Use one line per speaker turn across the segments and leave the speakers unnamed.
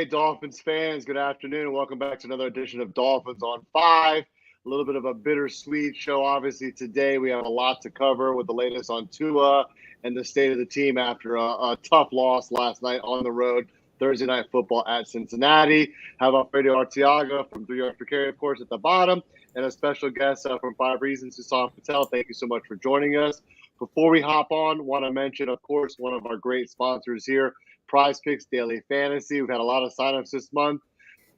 Hey, Dolphins fans, good afternoon. Welcome back to another edition of Dolphins on 5. A little bit of a bittersweet show, obviously, today. We have a lot to cover with the latest on Tua and the state of the team after a tough loss last night on the road, Thursday Night Football at Cincinnati. Have Alfredo Arteaga from 3 Yards Per Carry, of course, at the bottom, and a special guest from 5 Reasons, Hussam Patel. Thank you so much for joining us. Before we hop on, want to mention, of course, one of our great sponsors here, Prize Picks Daily Fantasy. We've had a lot of signups this month.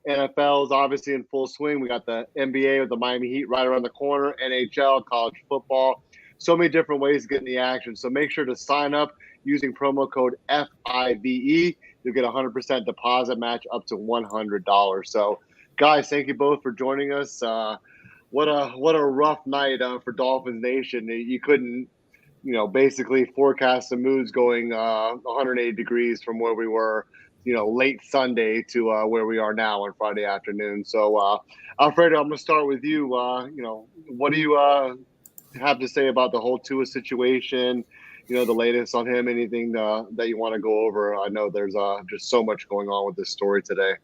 NFL is obviously in full swing. We got the NBA with the Miami Heat right around the corner, NHL, college football. So many different ways to get in the action. So make sure to sign up using promo code FIVE. You'll get a 100% deposit match up to $100. So, guys, thank you both for joining us. What a rough night for Dolphins Nation. You couldn't basically forecast the moods going 180 degrees from where we were, late Sunday to where we are now on Friday afternoon. So, Alfredo, I'm going to start with you. What do you have to say about the whole Tua situation? The latest on him, anything that you want to go over? I know there's just so much going on with this story today.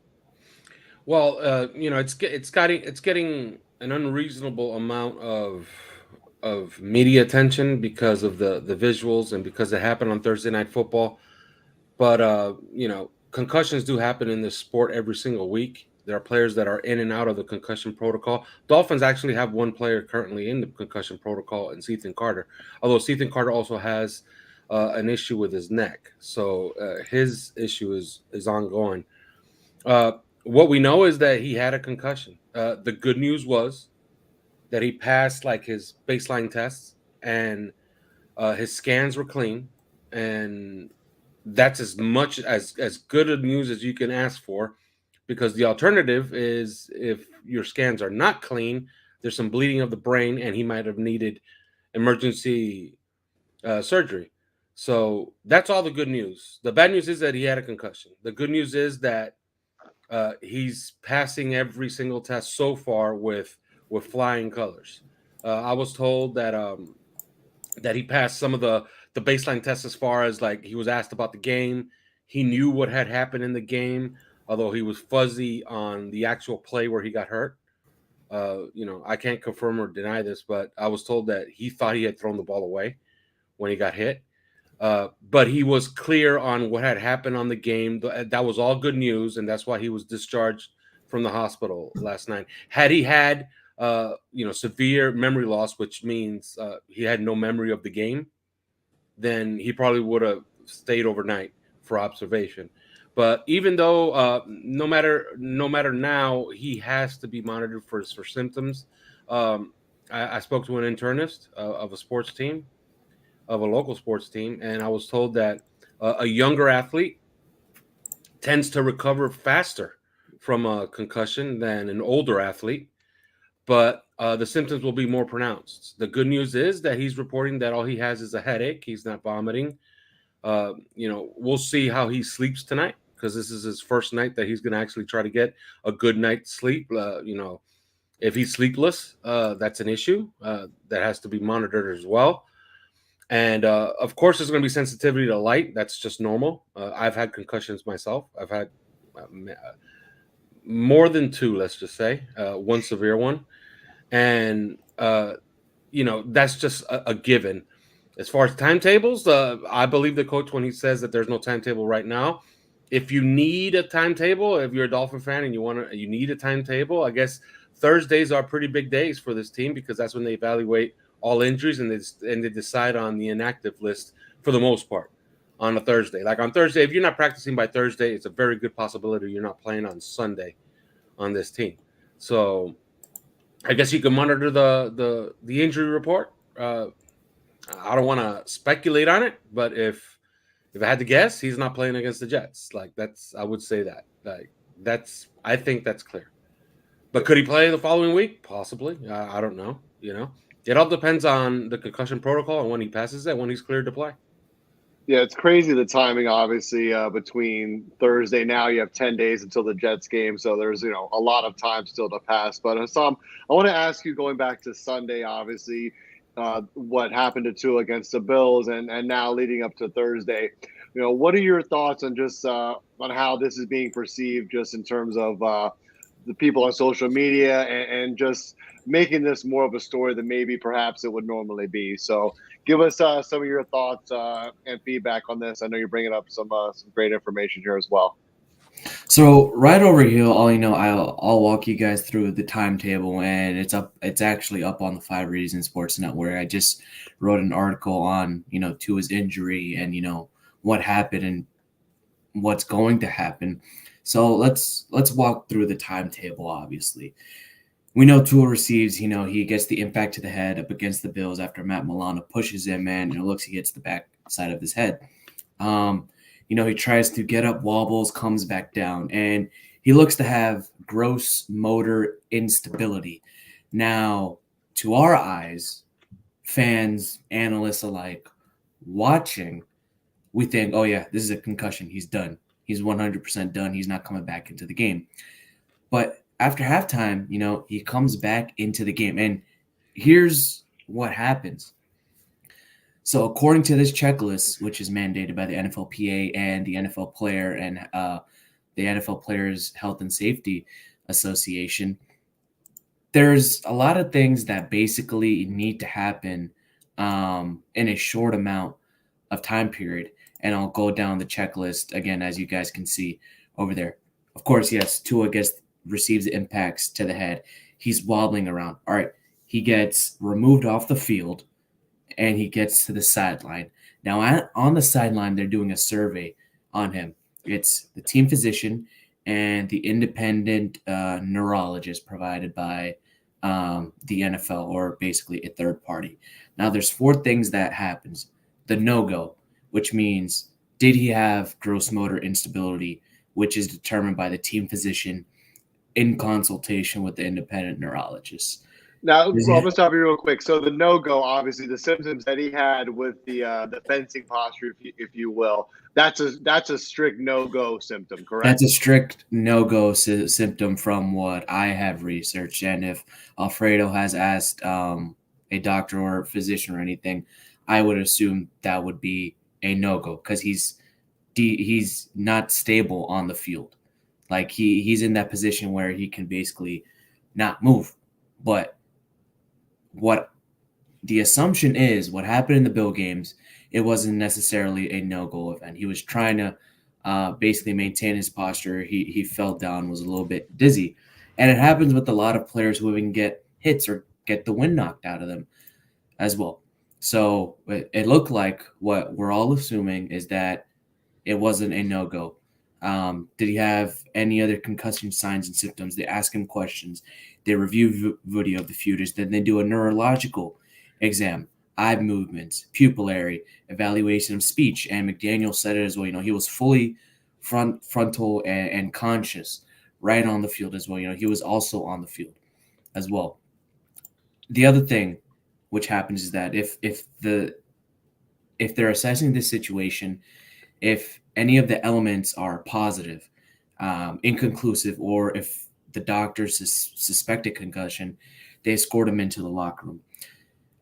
Well, it's getting an unreasonable amount of media attention because of the visuals and because it happened on Thursday Night Football. But concussions do happen in this sport every single week. There are players that are in and out of the concussion protocol. Dolphins actually have one player currently in the concussion protocol, and Ethan Carter. Although Ethan Carter also has an issue with his neck, so his issue is ongoing. What we know is that he had a concussion. The good news was that he passed like his baseline tests and his scans were clean, and that's as much as good a news as you can ask for, because the alternative is if your scans are not clean, there's some bleeding of the brain and he might have needed emergency surgery. So that's all the good news. The bad news is that he had a concussion. The good news is that he's passing every single test so far with flying colors. I was told that he passed some of the baseline tests as far as, like, he was asked about the game. He knew what had happened in the game, although he was fuzzy on the actual play where he got hurt. I can't confirm or deny this, but I was told that he thought he had thrown the ball away when he got hit. But he was clear on what had happened on the game. That was all good news, and that's why he was discharged from the hospital last night. Had he had severe memory loss, which means he had no memory of the game, then he probably would have stayed overnight for observation. But even though no matter now, he has to be monitored for symptoms. I spoke to an internist of a sports team, of a local sports team, and I was told that a younger athlete tends to recover faster from a concussion than an older athlete, but the symptoms will be more pronounced. The good news is that he's reporting that all he has is a headache. He's not vomiting. We'll see how he sleeps tonight, because this is his first night that he's going to actually try to get a good night's sleep. If he's sleepless, that's an issue that has to be monitored as well. And of course, there's going to be sensitivity to light. That's just normal. I've had concussions myself. I've had more than two, let's just say, one severe one. And, that's just a given. As far as timetables, I believe the coach when he says that there's no timetable right now. If you need a timetable, if you're a Dolphin fan and you need a timetable, I guess Thursdays are pretty big days for this team, because that's when they evaluate all injuries and they decide on the inactive list for the most part on a Thursday. Like on Thursday, if you're not practicing by Thursday, it's a very good possibility you're not playing on Sunday on this team. So I guess you can monitor the injury report. I don't want to speculate on it, but if I had to guess, he's not playing against the Jets. I would say that. I think that's clear. But could he play the following week? Possibly. I don't know. It all depends on the concussion protocol and when he passes it, when he's cleared to play.
Yeah, it's crazy the timing, obviously, between Thursday. Now you have 10 days until the Jets game, so there's, a lot of time still to pass. But Hassam, I want to ask you, going back to Sunday, obviously, what happened to Tua against the Bills, and now leading up to Thursday. What are your thoughts on just on how this is being perceived, just in terms of the people on social media, and just making this more of a story than maybe perhaps it would normally be? So, give us some of your thoughts and feedback on this. I know you're bringing up some great information here as well.
So right over here, I'll walk you guys through the timetable, and it's up. It's actually up on the 5 Reasons Sports Network. I just wrote an article on Tua's injury and what happened and what's going to happen. So let's walk through the timetable. Obviously, we know Tua receives. He gets the impact to the head up against the Bills after Matt Milano pushes him, and it looks he hits the back side of his head. He tries to get up, wobbles, comes back down, and he looks to have gross motor instability. Now, to our eyes, fans, analysts alike, watching, we think, oh yeah, this is a concussion. He's done. He's 100% done. He's not coming back into the game. But after halftime, he comes back into the game. And here's what happens. So according to this checklist, which is mandated by the NFLPA and the NFL Player and the NFL Players Health and Safety Association, there's a lot of things that basically need to happen in a short amount of time period. And I'll go down the checklist again, as you guys can see over there. Of course, yes, Tua receives impacts to the head. He's wobbling around. All right, he gets removed off the field, and he gets to the sideline. Now, on the sideline, they're doing a survey on him. It's the team physician and the independent neurologist provided by the NFL, or basically a third party. Now, there's 4 things that happens. The no-go, which means did he have gross motor instability, which is determined by the team physician in consultation with the independent neurologist.
Now, I'm going to stop you real quick. So the no-go, obviously, the symptoms that he had with the fencing posture, if you will, that's a strict no-go symptom, correct?
That's a strict no-go symptom from what I have researched. And if Alfredo has asked a doctor or physician or anything, I would assume that would be a no-go, because he's not stable on the field. Like he's in that position where he can basically not move. But what the assumption is, what happened in the Bill games, it wasn't necessarily a no-go event. He was trying to basically maintain his posture. He fell down, was a little bit dizzy. And it happens with a lot of players who even get hits or get the wind knocked out of them as well. So it looked like what we're all assuming is that it wasn't a no-go. Did he have any other concussion signs and symptoms? They ask him questions. They review video of the fetus. Then they do a neurological exam, eye movements, pupillary, evaluation of speech. And McDaniels said it as well. He was fully frontal and conscious right on the field as well. He was also on the field as well. The other thing which happens is that if they're assessing this situation, if any of the elements are positive, inconclusive, or if the doctors suspected concussion, they escort him into the locker room.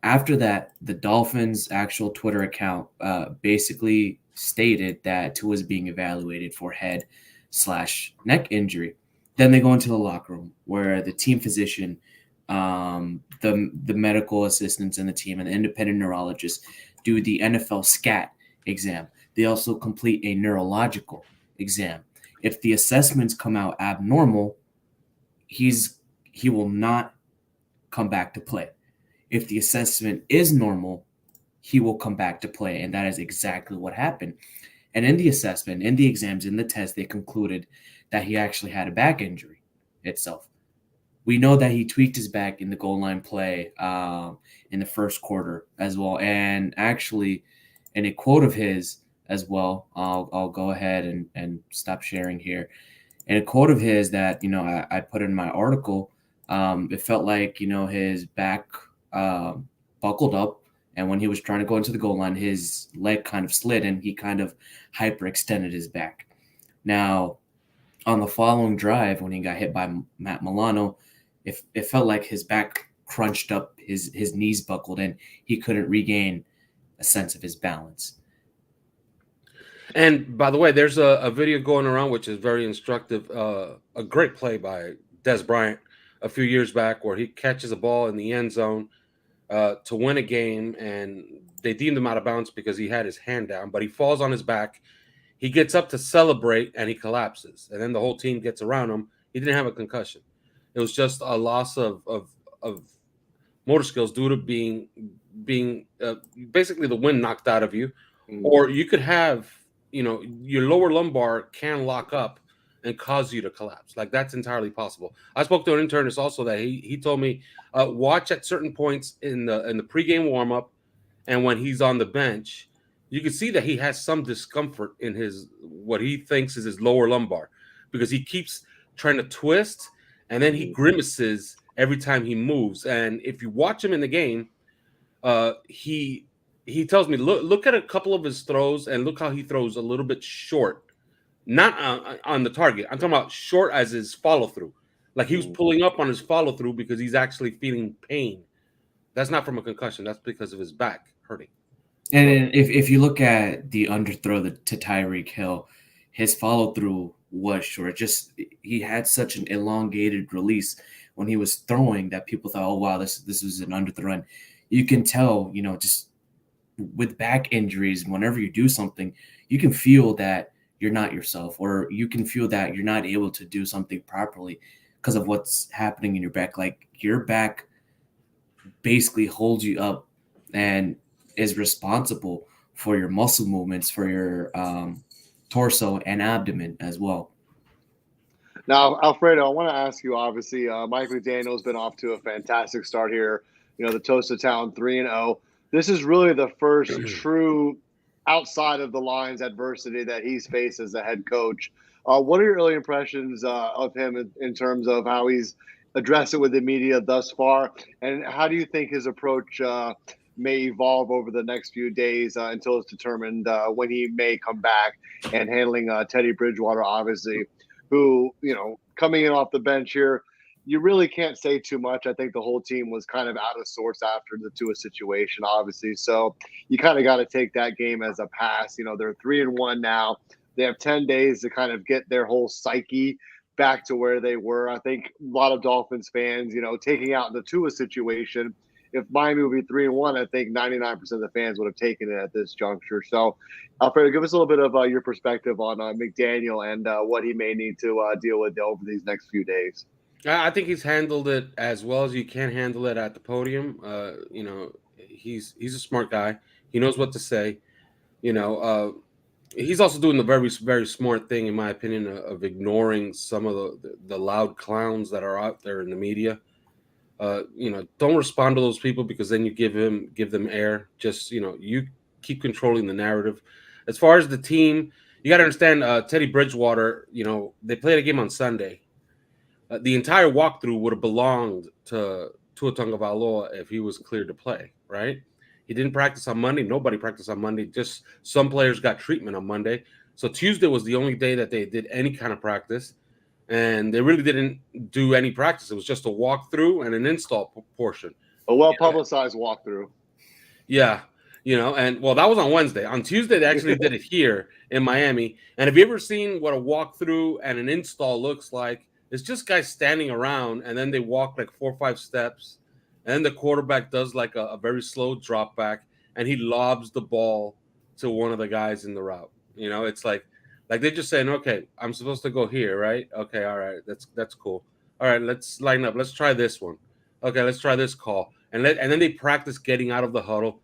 After that, the Dolphins' actual Twitter account basically stated that Tua was being evaluated for head/neck injury. Then they go into the locker room where the team physician, the medical assistants in the team, and the independent neurologist do the NFL SCAT exam. They also complete a neurological exam. If the assessments come out abnormal, he will not come back to play. If the assessment is normal, he will come back to play, and that is exactly what happened. And in the assessment, in the exams, in the test, they concluded that he actually had a back injury itself. We know that he tweaked his back in the goal line play in the first quarter as well. And actually, in a quote of his as well, I'll go ahead and stop sharing here. In a quote of his that, I put in my article, it felt like, his back buckled up. And when he was trying to go into the goal line, his leg kind of slid and he kind of hyperextended his back. Now, on the following drive, when he got hit by Matt Milano, it felt like his back crunched up his knees buckled and he couldn't regain a sense of his balance.
And by the way, there's a video going around which is very instructive. A great play by Des Bryant a few years back where he catches a ball in the end zone to win a game, and they deemed him out of bounds because he had his hand down, but he falls on his back. He gets up to celebrate, and he collapses. And then the whole team gets around him. He didn't have a concussion. It was just a loss of motor skills due to being basically the wind knocked out of you. Or you could have, your lower lumbar can lock up and cause you to collapse. Like, that's entirely possible. I spoke to an internist also that he told me watch at certain points in the pregame warm-up and when he's on the bench, you can see that he has some discomfort in his what he thinks is his lower lumbar because he keeps trying to twist and then he grimaces every time he moves. And if you watch him in the game, he tells me, look at a couple of his throws and look how he throws a little bit short. Not on the target. I'm talking about short as his follow-through. Like he was pulling up on his follow-through because he's actually feeling pain. That's not from a concussion. That's because of his back hurting.
And if you look at the underthrow to Tyreek Hill, his follow-through was short. Just he had such an elongated release when he was throwing that people thought, oh, wow, this was an underthrow. And you can tell, just with back injuries, whenever you do something, you can feel that you're not yourself, or you can feel that you're not able to do something properly because of what's happening in your back. Like your back basically holds you up and is responsible for your muscle movements, for your torso and abdomen as well.
Now, Alfredo, I want to ask you, obviously, Mike McDaniels been off to a fantastic start here. The Toast of Town 3-0. This is really the first true outside of the lines adversity that he's faced as a head coach. What are your early impressions of him in terms of how he's addressed it with the media thus far? And how do you think his approach may evolve over the next few days until it's determined when he may come back and handling Teddy Bridgewater, obviously, who, coming in off the bench here, you really can't say too much. I think the whole team was kind of out of sorts after the Tua situation, obviously. So you kind of got to take that game as a pass. They're 3-1 now. They have 10 days to kind of get their whole psyche back to where they were. I think a lot of Dolphins fans, taking out the Tua situation, if Miami would be 3-1, I think 99% of the fans would have taken it at this juncture. So, Alfredo, give us a little bit of your perspective on McDaniel and what he may need to deal with over these next few days.
I think he's handled it as well as you can handle it at the podium. He's a smart guy. He knows what to say. He's also doing the very, very smart thing, in my opinion, of ignoring some of the loud clowns that are out there in the media. Don't respond to those people because then you give them air. Just, you keep controlling the narrative. As far as the team, you got to understand Teddy Bridgewater, they played a game on Sunday. The entire walkthrough would have belonged to Tua Tagovailoa if he was cleared to play, right? He didn't practice on Monday. Nobody practiced on Monday. Just some players got treatment on Monday. So Tuesday was the only day that they did any kind of practice. And they really didn't do any practice. It was just a walkthrough and an install portion.
A well-publicized walkthrough.
Yeah. That was on Wednesday. On Tuesday, they actually did it here in Miami. And have you ever seen what a walkthrough and an install looks like? It's just guys standing around, and then they walk like 4 or 5 steps. And then the quarterback does like a very slow drop back, and he lobs the ball to one of the guys in the route. It's like they're just saying, okay, I'm supposed to go here, right? Okay, all right, that's cool. All right, let's line up. Let's try this one. Okay, let's try this call. And then they practice getting out of the huddle.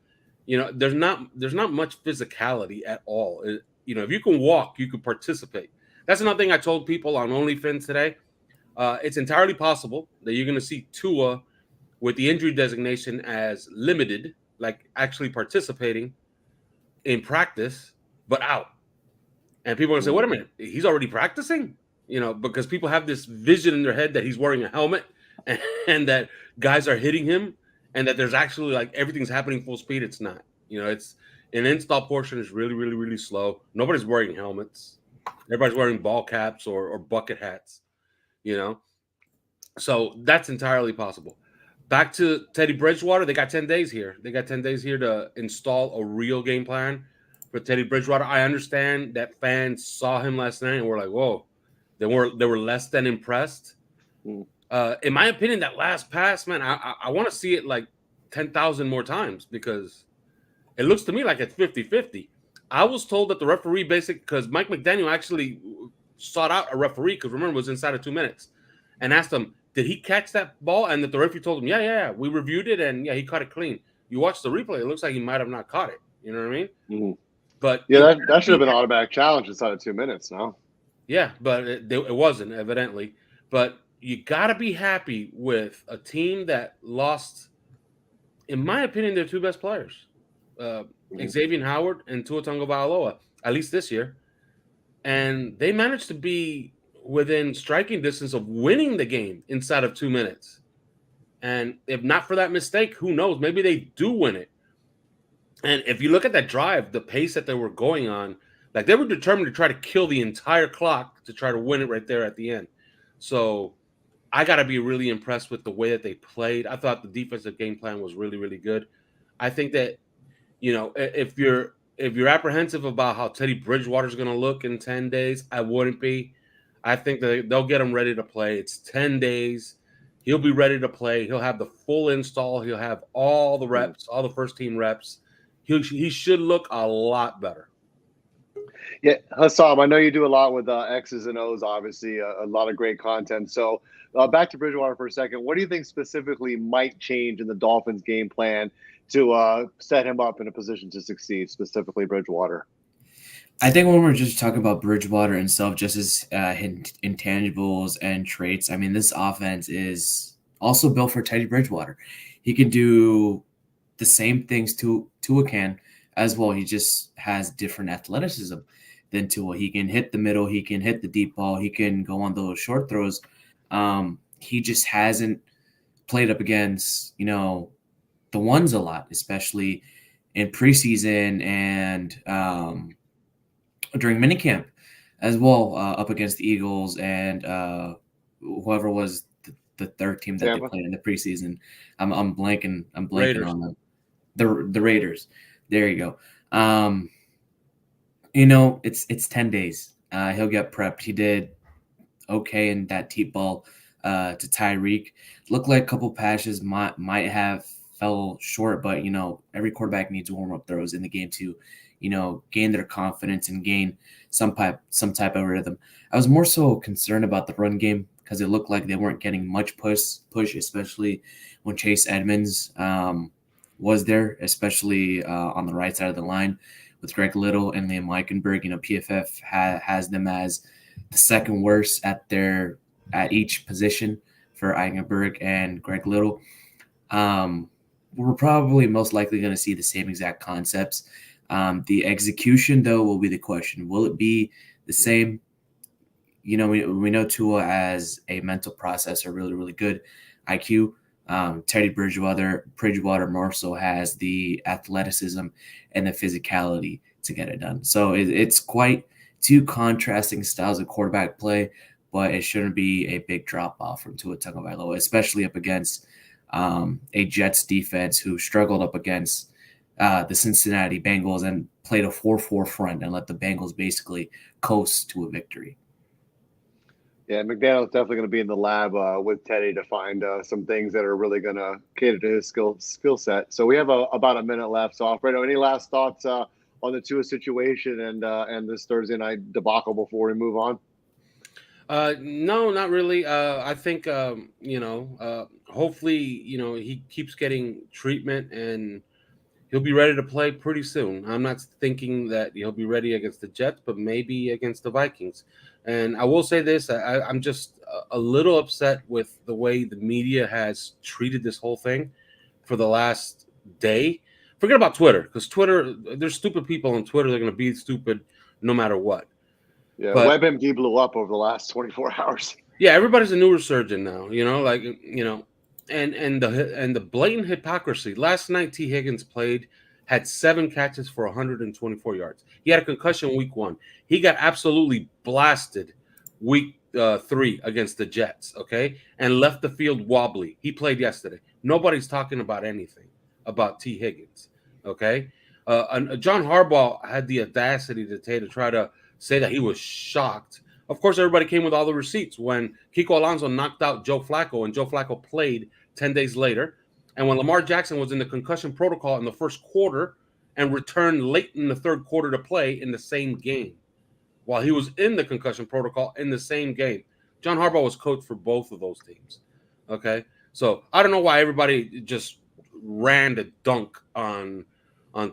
There's not much physicality at all. If you can walk, you can participate. That's another thing I told people on OnlyFans today. It's entirely possible that you're going to see Tua with the injury designation as limited, like actually participating in practice, but out. And people are going to say, wait a minute, he's already practicing? Because people have this vision in their head that he's wearing a helmet and that guys are hitting him and that there's actually like everything's happening full speed. It's not. It's an install portion is really, really, really slow. Nobody's wearing helmets. Everybody's wearing ball caps or bucket hats. So that's entirely possible. back to Teddy Bridgewater. They got 10 days here. They got 10 days here to install a real game plan for Teddy Bridgewater. I understand that fans saw him last night and were like, whoa, they were less than impressed. In my opinion, that last pass, man, I want to see it like 10,000 more times because it looks to me like it's 50-50. I was told that the referee because Mike McDaniel actually sought out a referee because remember it was inside of 2 minutes and asked him, did he catch that ball? And that the referee told him, yeah, we reviewed it and yeah, he caught it clean. You watch the replay, it looks like he might have not caught it. You know what I mean?
Mm-hmm.
But
yeah, that should have been an automatic challenge inside of 2 minutes. No.
Yeah, but it wasn't evidently. But you got to be happy with a team that lost, in my opinion, their two best players, Xavier Howard and Tua Tagovailoa, at least this year. And they managed to be within striking distance of winning the game inside of 2 minutes. And if not for that mistake, who knows? Maybe they do win it. And if you look at that drive, the pace that they were going on, like they were determined to try to kill the entire clock to try to win it right there at the end. So I got to be really impressed with the way that they played. I thought the defensive game plan was really, really good. I think that, if you're apprehensive about how Teddy Bridgewater is going to look in 10 days, I wouldn't be. I think that they'll get him ready to play. It's 10 days. He'll be ready to play. He'll have the full install. He'll have all the reps, all the first team reps. He should look a lot better.
Yeah, Hassam, I know you do a lot with X's and O's, obviously, a lot of great content. So back to Bridgewater for a second. What do you think specifically might change in the Dolphins' game plan to set him up in a position to succeed, specifically Bridgewater?
I think when we're just talking about Bridgewater himself, just as intangibles and traits, I mean, this offense is also built for Teddy Bridgewater. He can do the same things Tua can as well. He just has different athleticism than Tua. He can hit the middle. He can hit the deep ball. He can go on those short throws. He just hasn't played up against, the ones a lot, especially in preseason and during minicamp as well, up against the Eagles and whoever was the third team that they played in the preseason. I'm blanking
Raiders.
on them. The Raiders. There you go. It's 10 days. He'll get prepped. He did okay in that deep ball to Tyreek. Looked like a couple passes might have fell short, but every quarterback needs warm-up throws in the game to gain their confidence and gain some type of rhythm. I was more so concerned about the run game because it looked like they weren't getting much push, especially when Chase Edmonds was there, especially on the right side of the line with Greg Little and Liam Eichenberg. PFF has them as the second worst at each position for Eichenberg and Greg Little. We're probably most likely going to see the same exact concepts. The execution, though, will be the question. Will it be the same? We know Tua as a mental processor, really, really good IQ. Teddy Bridgewater more so has the athleticism and the physicality to get it done. So it's quite two contrasting styles of quarterback play, but it shouldn't be a big drop off from Tua Tagovailoa, especially up against a Jets defense who struggled up against the Cincinnati Bengals and played a 4-4 front and let the Bengals basically coast to a victory.
Yeah, McDaniels definitely going to be in the lab with Teddy to find some things that are really going to cater to his skill set. So we have about a minute left. So Alfredo, any last thoughts on the Tua situation and this Thursday night debacle before we move on?
No, not really. I think hopefully he keeps getting treatment and he'll be ready to play pretty soon. I'm not thinking that he'll be ready against the Jets, but maybe against the Vikings. And I will say this, I'm just a little upset with the way the media has treated this whole thing for the last day. Forget about Twitter, because Twitter, there's stupid people on Twitter. They're going to be stupid no matter what.
Yeah, but WebMD blew up over the last 24 hours.
Yeah, everybody's a neurosurgeon now, and the blatant hypocrisy. Last night, T. Higgins had 7 catches for 124 yards. He had a concussion week 1. He got absolutely blasted week 3 against the Jets, okay, and left the field wobbly. He played yesterday. Nobody's talking about anything about T. Higgins. Okay. John Harbaugh had the audacity to try to say that he was shocked. Of course, everybody came with all the receipts when Kiko Alonso knocked out Joe Flacco, and Joe Flacco played 10 days later. And when Lamar Jackson was in the concussion protocol in the first quarter and returned late in the third quarter to play in the same game, while he was in the concussion protocol in the same game. John Harbaugh was coach for both of those teams. Okay. So I don't know why everybody just ran to dunk on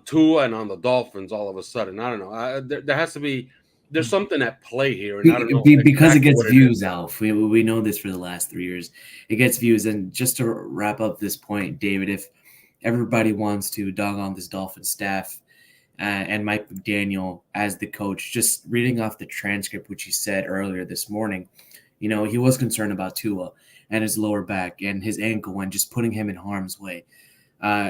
Tua and on the Dolphins all of a sudden. I don't know. There has to be there's something at play here, and I don't know
because
exactly
it gets
what
views, Alf. We know this for the last 3 years. It gets views, and just to wrap up this point, David, if everybody wants to dog on this Dolphin staff and Mike McDaniel as the coach, just reading off the transcript, which he said earlier this morning, he was concerned about Tua and his lower back and his ankle and just putting him in harm's way.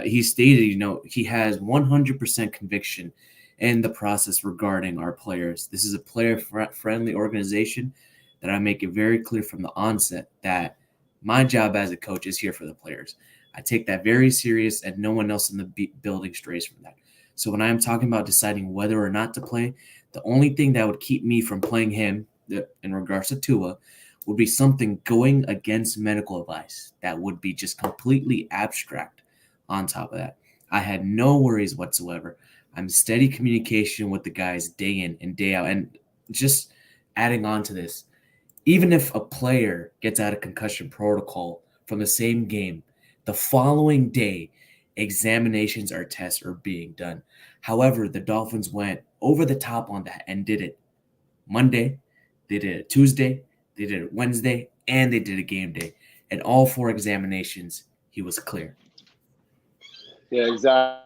He stated, he has 100% conviction in the process regarding our players. This is a player-friendly organization that I make it very clear from the onset that my job as a coach is here for the players. I take that very serious, and no one else in the building strays from that. So when I am talking about deciding whether or not to play, the only thing that would keep me from playing him in regards to Tua would be something going against medical advice that would be just completely abstract on top of that. I had no worries whatsoever. I'm steady communication with the guys day in and day out. And just adding on to this, even if a player gets out of concussion protocol from the same game, the following day, examinations or tests are being done. However, the Dolphins went over the top on that and did it Monday, they did it Tuesday, they did it Wednesday, and they did it game day. And all 4 examinations, he was clear.
Yeah, exactly.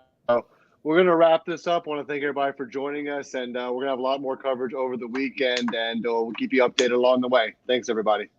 We're going to wrap this up. I want to thank everybody for joining us, and we're going to have a lot more coverage over the weekend, and we'll keep you updated along the way. Thanks, everybody.